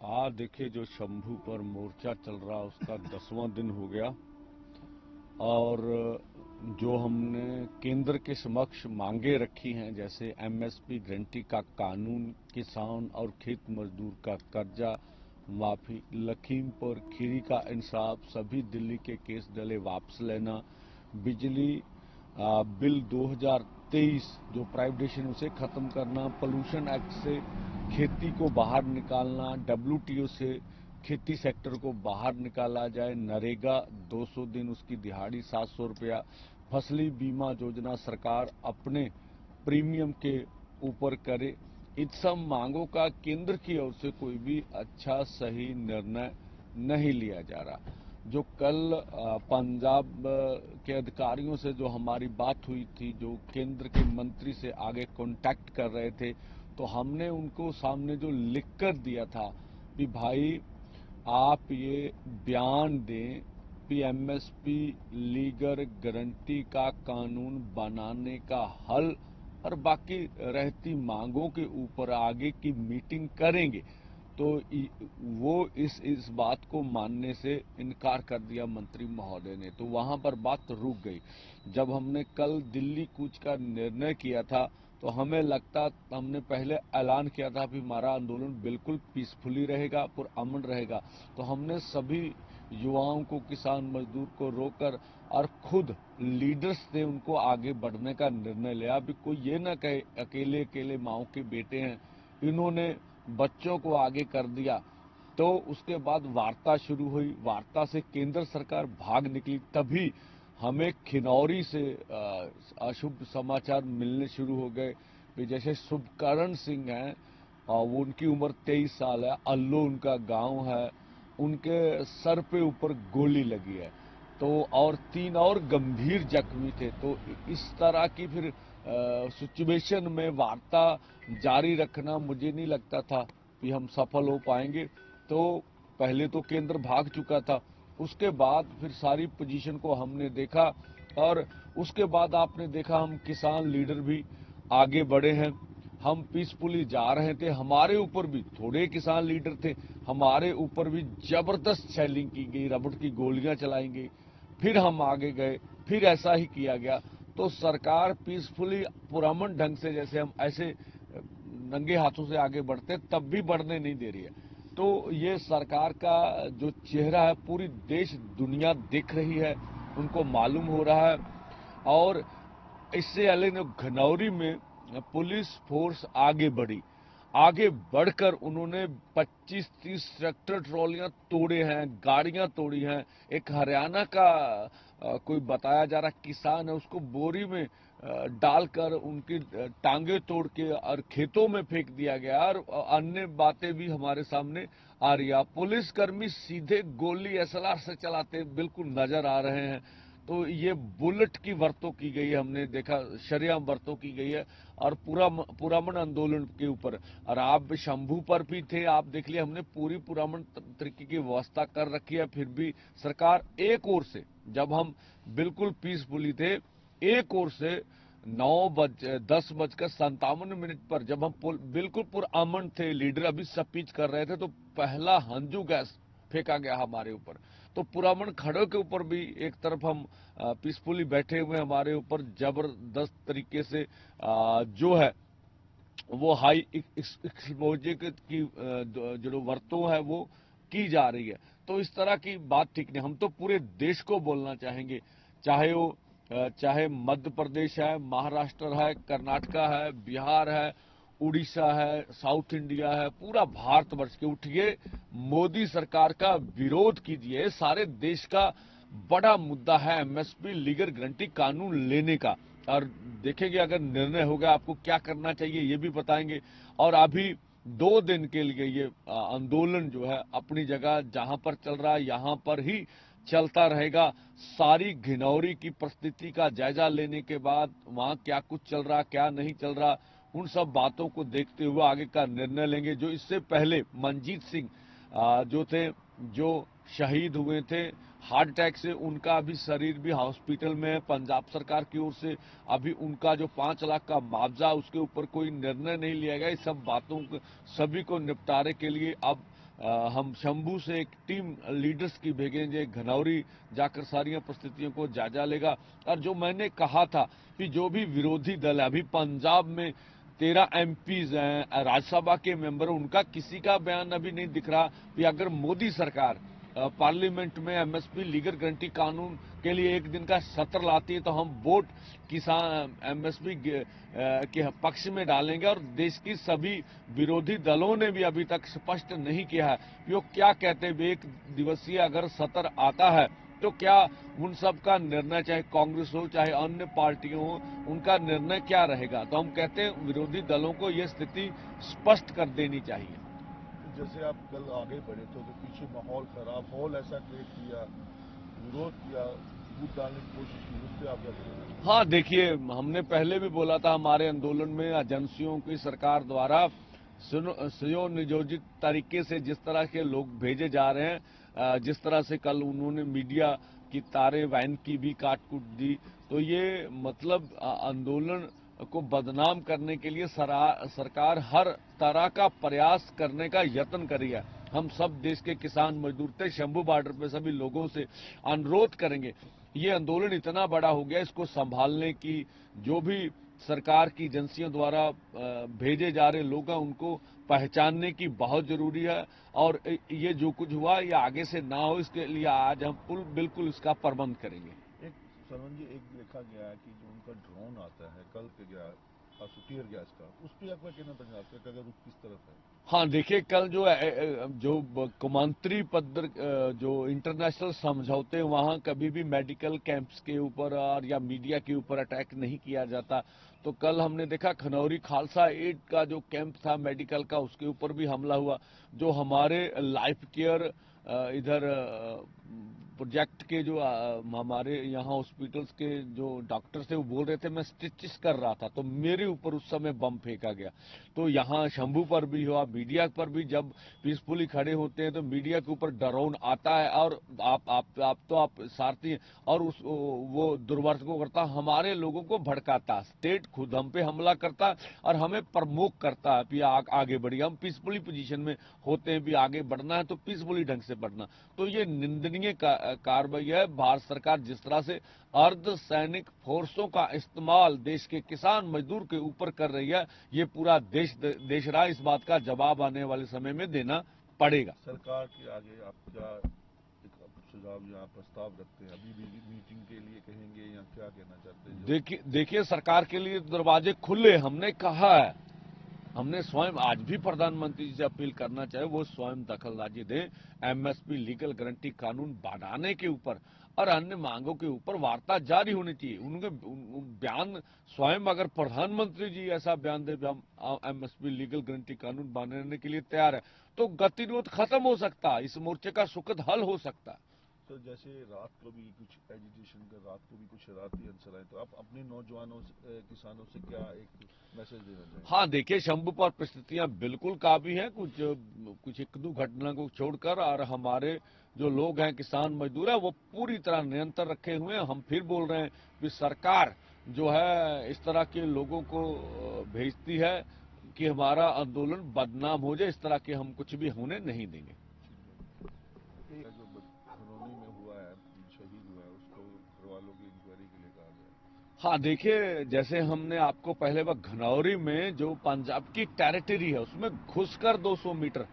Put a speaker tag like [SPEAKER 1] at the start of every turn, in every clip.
[SPEAKER 1] देखिए, जो शंभू पर मोर्चा चल रहा उसका 10वां दिन हो गया। और जो हमने केंद्र के समक्ष मांगे रखी हैं, जैसे एमएसपी गारंटी का कानून, किसान और खेत मजदूर का कर्जा माफी, लखीमपुर खीरी का इंसाफ, सभी दिल्ली के केस डले वापस लेना, बिजली बिल 2023 जो प्राइवेटेशन उसे खत्म करना, पोल्यूशन एक्ट से खेती को बाहर निकालना, डब्ल्यूटीओ से खेती सेक्टर को बाहर निकाला जाए, नरेगा 200 दिन उसकी दिहाड़ी 700 रुपया, फसली बीमा योजना सरकार अपने प्रीमियम के ऊपर करे। इन सब मांगों का केंद्र की ओर से कोई भी अच्छा सही निर्णय नहीं लिया जा रहा। जो कल पंजाब के अधिकारियों से जो हमारी बात हुई थी, जो केंद्र के मंत्री से आगे कांटेक्ट कर रहे थे, तो हमने उनको सामने जो लिख कर दिया था कि भाई आप ये बयान दें कि एमएसपी लीगर गारंटी का कानून बनाने का हल और बाकी रहती मांगों के ऊपर आगे की मीटिंग करेंगे। तो वो इस बात को मानने से इनकार कर दिया मंत्री महोदय ने, तो वहां पर बात रुक गई। जब हमने कल दिल्ली कूच का निर्णय किया था, तो हमें लगता, हमने पहले ऐलान किया था कि हमारा आंदोलन बिल्कुल पीसफुली रहेगा, पुरअमन रहेगा। तो हमने सभी युवाओं को, किसान मजदूर को रोकर और खुद लीडर्स ने उनको आगे बढ़ने का निर्णय लिया। अभी कोई ये ना कहे अकेले अकेले माओ के बेटे हैं, इन्होंने बच्चों को आगे कर दिया। तो उसके बाद वार्ता शुरू हुई, वार्ता से केंद्र सरकार भाग निकली। तभी हमें खिनौरी से अशुभ समाचार मिलने शुरू हो गए कि जैसे शुभकरण सिंह हैं, वो उनकी उम्र 23 साल है, अल्लू उनका गांव है, उनके सर पे ऊपर गोली लगी है। तो और 3 और गंभीर जख्मी थे। तो इस तरह की फिर सिचुएशन में वार्ता जारी रखना, मुझे नहीं लगता था कि हम सफल हो पाएंगे। तो पहले तो केंद्र भाग चुका था, उसके बाद फिर सारी पोजीशन को हमने देखा, और उसके बाद आपने देखा हम किसान लीडर भी आगे बढ़े हैं। हम पीसफुली जा रहे थे, हमारे ऊपर भी थोड़े किसान लीडर थे, हमारे ऊपर भी जबरदस्त शेलिंग की गई, रबड़ की गोलियां चलाई गई। फिर हम आगे गए, फिर ऐसा ही किया गया। तो सरकार पीसफुली पुरअमन ढंग से, जैसे हम ऐसे नंगे हाथों से आगे बढ़ते तब भी बढ़ने नहीं दे रही है। तो ये सरकार का जो चेहरा है पूरी देश दुनिया देख रही है, उनको मालूम हो रहा है। और इससे अलग घनौरी में पुलिस फोर्स आगे बढ़ी, आगे बढ़कर उन्होंने 25-30 ट्रैक्टर ट्रॉलियां तोड़े हैं, गाड़ियां तोड़ी हैं। एक हरियाणा का कोई बताया जा रहा किसान है, उसको बोरी में डालकर उनकी टांगे तोड़ के और खेतों में फेंक दिया गया, और अन्य बातें भी हमारे सामने आ रही है। पुलिसकर्मी सीधे गोली एसएलआर से चलाते बिल्कुल नजर आ रहे हैं। तो ये बुलेट की वर्तों की गई है, हमने देखा शरेआम वर्तों की गई है, और पुरअमन आंदोलन के ऊपर। और आप शंभू पर भी थे, आप देख लिया, हमने पूरी पुरअमन तरीके की व्यवस्था कर रखी है। फिर भी सरकार एक ओर से, जब हम बिल्कुल पीसफुली थे, एक ओर से 10:57 पर जब हम बिल्कुल पुरअमन थे, लीडर अभी स्पीच कर रहे थे, तो पहला हंजू गैस फेंका गया हमारे ऊपर। तो पुरअमन खड़े के ऊपर भी एक तरफ हम पीसफुली बैठे हुए, हमारे ऊपर जबरदस्त तरीके से जो है वो हाई एक्सपोजर की जो वर्तों है वो की जा रही है। तो इस तरह की बात ठीक नहीं। हम तो पूरे देश को बोलना चाहेंगे, चाहे मध्य प्रदेश है, महाराष्ट्र है, कर्नाटका है, बिहार है, उड़ीसा है, साउथ इंडिया है, पूरा भारतवर्ष के उठिए, मोदी सरकार का विरोध कीजिए। सारे देश का बड़ा मुद्दा है एमएसपी लीगर गारंटी कानून लेने का। और देखेंगे अगर निर्णय होगा आपको क्या करना चाहिए ये भी बताएंगे। और अभी 2 दिन के लिए ये आंदोलन जो है अपनी जगह जहां पर चल रहा है यहां पर ही चलता रहेगा। सारी घिनौरी की परिस्थिति का जायजा लेने के बाद वहां क्या कुछ चल रहा, क्या नहीं चल रहा, उन सब बातों को देखते हुए आगे का निर्णय लेंगे। जो इससे पहले मनजीत सिंह जो थे, जो शहीद हुए थे, हार्ट अटैक से उनका अभी शरीर भी हॉस्पिटल में है। पंजाब सरकार की ओर से अभी उनका जो 5 लाख का मुआवजा, उसके ऊपर कोई निर्णय नहीं लिया गया। इस सब बातों को सभी को निपटारे के लिए अब हम शंभू से एक टीम लीडर्स की भेजेंगे, घनौरी जाकर सारी परिस्थितियों को जायजा लेगा। और जो मैंने कहा था कि जो भी विरोधी दल है, अभी पंजाब में 13 एमपीज हैं, राज्यसभा के मेंबर, उनका किसी का बयान अभी नहीं दिख रहा कि अगर मोदी सरकार पार्लियामेंट में एमएसपी लीगल गारंटी कानून के लिए एक दिन का सत्र लाती है तो हम वोट किसान एमएसपी के पक्ष में डालेंगे। और देश की सभी विरोधी दलों ने भी अभी तक स्पष्ट नहीं किया है कि वो क्या कहते हैं। एक दिवसीय अगर सत्र आता है तो क्या उन सब का निर्णय, चाहे कांग्रेस हो चाहे अन्य पार्टियों हो, उनका निर्णय क्या रहेगा। तो हम कहते हैं विरोधी दलों को यह स्थिति स्पष्ट कर देनी चाहिए।
[SPEAKER 2] जैसे आप कल आगे बढ़े तो पीछे माहौल खराब, माहौल ऐसा क्रिएट किया, विरोध किया, वोट डालने की कोशिश की, उस पर आप क्या करेंगे?
[SPEAKER 1] हाँ, देखिए, हमने पहले भी बोला था, हमारे आंदोलन में एजेंसियों की सरकार द्वारा सुनियोजित तरीके से जिस तरह के लोग भेजे जा रहे हैं, जिस तरह से कल उन्होंने मीडिया की तारे वैन की भी काट कूट दी, तो ये मतलब आंदोलन को बदनाम करने के लिए सरकार हर तरह का प्रयास करने का यत्न करी है। हम सब देश के किसान मजदूर थे, शंभू बॉर्डर पे सभी लोगों से अनुरोध करेंगे, ये आंदोलन इतना बड़ा हो गया, इसको संभालने की जो भी सरकार की एजेंसियों द्वारा भेजे जा रहे लोग हैं, उनको पहचानने की बहुत जरूरी है। और ये जो कुछ हुआ ये आगे से ना हो, इसके लिए आज हम बिल्कुल इसका प्रबंध करेंगे।
[SPEAKER 2] एक सरवन जी, एक देखा गया है कि जो उनका ड्रोन आता है, कल के गया टीयर गैस का, उस पर आपका कहना पंजाब का अगर रुख किस तरफ है?
[SPEAKER 1] हाँ, देखिए, कल जो कौमांतरी पद्धर जो इंटरनेशनल समझौते हैं, वहाँ कभी भी मेडिकल कैंप्स के ऊपर और या मीडिया के ऊपर अटैक नहीं किया जाता। तो कल हमने देखा खनौरी खालसा एड का जो कैंप था मेडिकल का, उसके ऊपर भी हमला हुआ। जो हमारे लाइफ केयर इधर प्रोजेक्ट के जो हमारे यहाँ हॉस्पिटल्स के जो डॉक्टर थे, वो बोल रहे थे मैं स्टिचेस कर रहा था, तो मेरे ऊपर उस समय बम फेंका गया। तो यहाँ शंभू पर भी हुआ, मीडिया पर भी जब पीसफुली खड़े होते हैं तो मीडिया के ऊपर ड्रोन आता है और आप सारथी हैं, और वो दुर्वर्तकों करता, हमारे लोगों को भड़काता, स्टेट खुद हम पे हमला करता और हमें प्रमोक करता है कि आगे बढ़िए। हम पीसफुली पोजीशन में होते हैं, भी आगे बढ़ना है तो पीसफुली ढंग से बढ़ना। तो ये निंदनीय कार्रवाई है। भारत सरकार जिस तरह से अर्धसैनिक फोर्सों का इस्तेमाल देश के किसान मजदूर के ऊपर कर रही है, ये पूरा देश रहा, इस बात का जवाब आने वाले समय में देना पड़ेगा।
[SPEAKER 2] सरकार के आगे आप क्या सुझाव या प्रस्ताव रखते हैं? अभी भी मीटिंग के लिए कहेंगे या क्या कहना चाहते हैं?
[SPEAKER 1] देखिए, सरकार के लिए दरवाजे खुले, हमने कहा है। हमने स्वयं आज भी प्रधानमंत्री जी से अपील करना चाहे वो स्वयं दखलंदाजी दें। एमएसपी लीगल गारंटी कानून बनाने के ऊपर और अन्य मांगों के ऊपर वार्ता जारी होनी चाहिए। उनके बयान स्वयं अगर प्रधानमंत्री जी ऐसा बयान दे, हम एमएसपी लीगल गारंटी कानून बनाने के लिए तैयार है, तो गतिरोध खत्म हो सकता है, इस मोर्चे का सुखद हल हो सकता है।
[SPEAKER 2] तो जैसे रात को भी कुछ एजिटेशन कर, रात को भी कुछ शरारती अंसर आए, तो आप अपने नौजवानों किसानों से क्या एक मैसेज देना चाहिए?
[SPEAKER 1] हाँ, देखिए, शंभू पर परिस्थितियां बिल्कुल काबू हैं, कुछ एक दो घटना को छोड़कर, और हमारे जो लोग हैं किसान मजदूर हैं वो पूरी तरह नियंत्रण रखे हुए हैं। हम फिर बोल रहे हैं कि सरकार जो है इस तरह के लोगों को भेजती है कि हमारा आंदोलन बदनाम हो जाए, इस तरह के हम कुछ भी होने नहीं देंगे।
[SPEAKER 2] जो खनौनी में हुआ है, शहीद हुआ है, उसको घर वालों की इंक्वायरी के लिए कहा गया।
[SPEAKER 1] हाँ, देखिए, जैसे हमने आपको पहले वक्त घनौरी में जो पंजाब की टेरिटरी है उसमें घुसकर 200 मीटर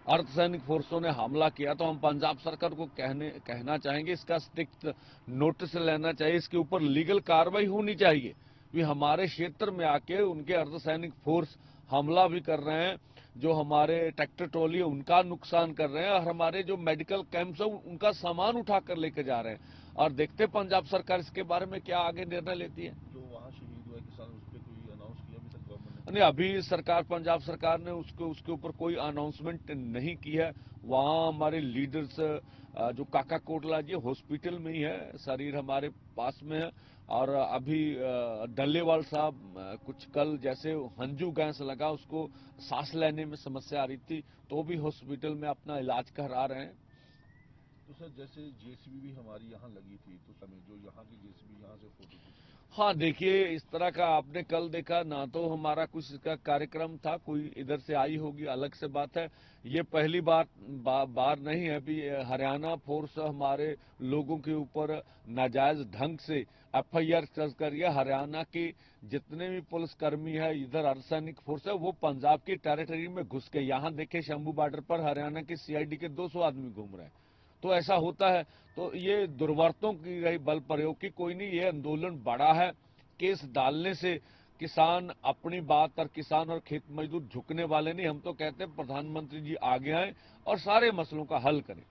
[SPEAKER 1] अर्धसैनिक फोर्सों ने हमला किया, तो हम पंजाब सरकार को कहना चाहेंगे, इसका स्ट्रिक्ट नोटिस लेना चाहिए, इसके ऊपर लीगल कार्रवाई होनी चाहिए। कि हमारे क्षेत्र में आके उनके अर्धसैनिक फोर्स हमला भी कर रहे हैं, जो हमारे ट्रैक्टर ट्रॉली है उनका नुकसान कर रहे हैं, और हमारे जो मेडिकल कैंप्स है उनका सामान उठा कर लेके जा रहे हैं। और देखते पंजाब सरकार इसके बारे में क्या आगे निर्णय लेती है।
[SPEAKER 2] जो वहाँ शहीद हुआ किसान, उस पर कोई अनाउंस किया अभी तक गवर्नमेंट ने?
[SPEAKER 1] नहीं, अभी सरकार पंजाब सरकार ने उसके ऊपर कोई अनाउंसमेंट नहीं की है। वहाँ हमारे लीडर्स जो काका कोटला जी हॉस्पिटल में ही है, शरीर हमारे पास में है। और अभी डल्लेवाल साहब कुछ कल जैसे हंजू गैस लगा, उसको सांस लेने में समस्या आ रही थी, तो भी हॉस्पिटल में अपना इलाज करा रहे हैं।
[SPEAKER 2] तो सर जैसे जेसीबी भी हमारी यहाँ लगी थी तो समय जो यहाँ की जेसीबी यहाँ से फोटो खींची।
[SPEAKER 1] हाँ, देखिए इस तरह का आपने कल देखा ना, तो हमारा कुछ इसका कार्यक्रम था, कोई इधर से आई होगी अलग से बात है। ये पहली बार नहीं है। अभी हरियाणा फोर्स हमारे लोगों के ऊपर नाजायज ढंग से एफआईआर कर है। हरियाणा के जितने भी पुलिसकर्मी है, इधर अर्धसैनिक फोर्स है, वो पंजाब की टेरिटरी में घुस के, यहाँ देखे शंभू बॉर्डर पर हरियाणा के सीआईडी के 200 आदमी घूम रहे हैं। तो ऐसा होता है। तो ये दुर्वरतों की रही बल प्रयोग की, कोई नहीं, ये आंदोलन बड़ा है। केस डालने से किसान अपनी बात, और किसान और खेत मजदूर झुकने वाले नहीं। हम तो कहते हैं प्रधानमंत्री जी आगे आए और सारे मसलों का हल करें।